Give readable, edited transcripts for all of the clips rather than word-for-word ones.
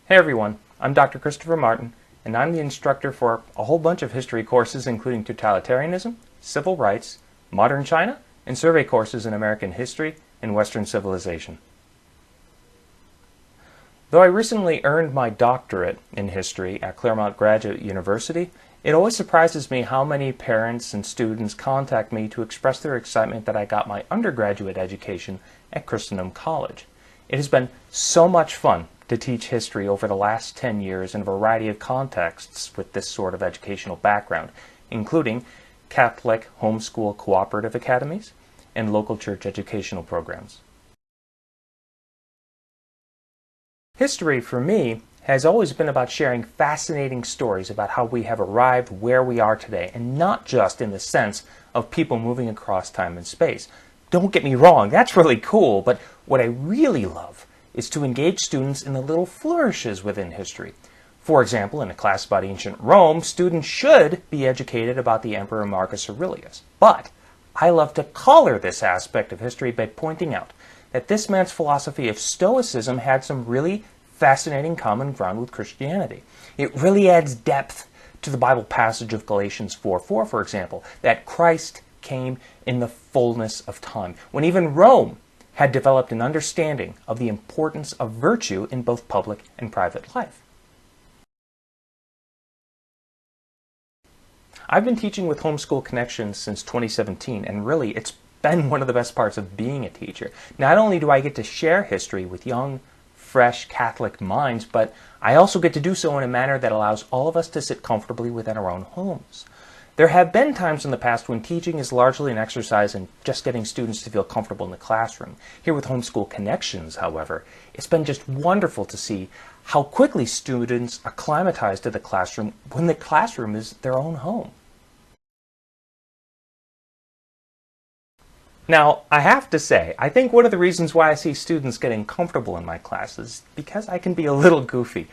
Hey everyone, I'm Dr. Christopher Martin, and I'm the instructor for a whole bunch of history courses including totalitarianism, civil rights, modern China, and survey courses in American history and Western civilization. Though I recently earned my doctorate in history at Claremont Graduate University, it always surprises me how many parents and students contact me to express their excitement that I got my undergraduate education at Christendom College. It has been so much fun to teach history over the last 10 years in a variety of contexts with this sort of educational background, including Catholic homeschool cooperative academies and local church educational programs. History, for me, has always been about sharing fascinating stories about how we have arrived where we are today, and not just in the sense of people moving across time and space. Don't get me wrong, that's really cool, but what I really love is to engage students in the little flourishes within history. For example, in a class about ancient Rome, students should be educated about the Emperor Marcus Aurelius. But I love to color this aspect of history by pointing out that this man's philosophy of Stoicism had some really fascinating common ground with Christianity. It really adds depth to the Bible passage of Galatians 4:4, for example, that Christ came in the fullness of time, when even Rome had developed an understanding of the importance of virtue in both public and private life. I've been teaching with Homeschool Connections since 2017, and really it's been one of the best parts of being a teacher. Not only do I get to share history with young, fresh Catholic minds, but I also get to do so in a manner that allows all of us to sit comfortably within our own homes. There have been times in the past when teaching is largely an exercise in just getting students to feel comfortable in the classroom. Here with Homeschool Connections, however, it's been just wonderful to see how quickly students acclimatize to the classroom when the classroom is their own home. Now, I have to say, I think one of the reasons why I see students getting comfortable in my classes is because I can be a little goofy.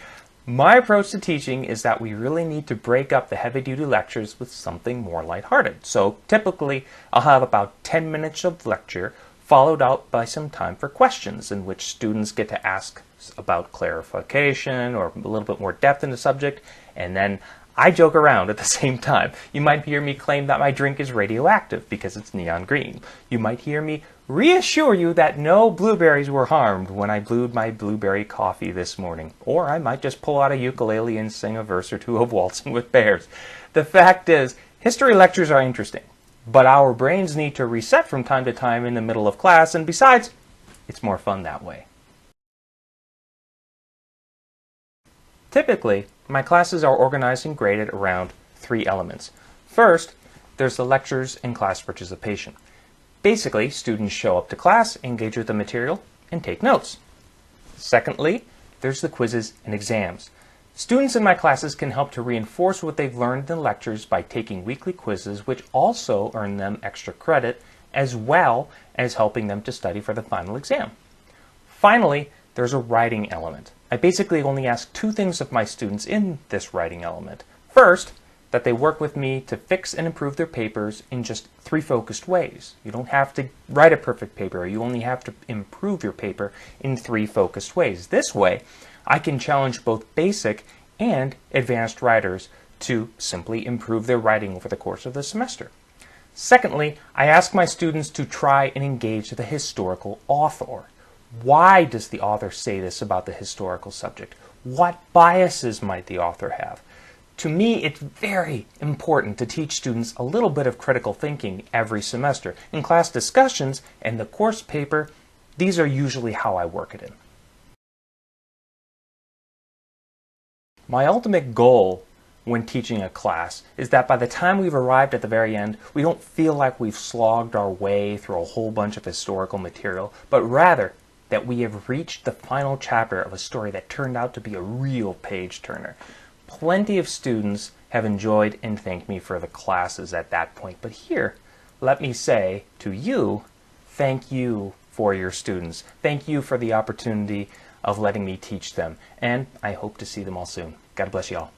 My approach to teaching is that we really need to break up the heavy-duty lectures with something more lighthearted. So typically, I'll have about 10 minutes of lecture followed out by some time for questions in which students get to ask about clarification or a little bit more depth in the subject, and then I joke around at the same time. You might hear me claim that my drink is radioactive because it's neon green. You might hear me reassure you that no blueberries were harmed when I brewed my blueberry coffee this morning. Or I might just pull out a ukulele and sing a verse or two of Waltzing with Bears. The fact is, history lectures are interesting, but our brains need to reset from time to time in the middle of class, and besides, it's more fun that way. Typically, my classes are organized and graded around 3 elements. First, there's the lectures and class participation. Basically, students show up to class, engage with the material, and take notes. Secondly, there's the quizzes and exams. Students in my classes can help to reinforce what they've learned in the lectures by taking weekly quizzes, which also earn them extra credit, as well as helping them to study for the final exam. Finally, there's a writing element. I basically only ask 2 things of my students in this writing element. First, that they work with me to fix and improve their papers in just 3 focused ways. You don't have to write a perfect paper. You only have to improve your paper in 3 focused ways. This way, I can challenge both basic and advanced writers to simply improve their writing over the course of the semester. Secondly, I ask my students to try and engage the historical author. Why does the author say this about the historical subject? What biases might the author have? To me, it's very important to teach students a little bit of critical thinking every semester. In class discussions and the course paper, these are usually how I work it in. My ultimate goal when teaching a class is that by the time we've arrived at the very end, we don't feel like we've slogged our way through a whole bunch of historical material, but rather that we have reached the final chapter of a story that turned out to be a real page-turner. Plenty of students have enjoyed and thanked me for the classes at that point, but here, let me say to you, thank you for your students. Thank you for the opportunity of letting me teach them, and I hope to see them all soon. God bless you all.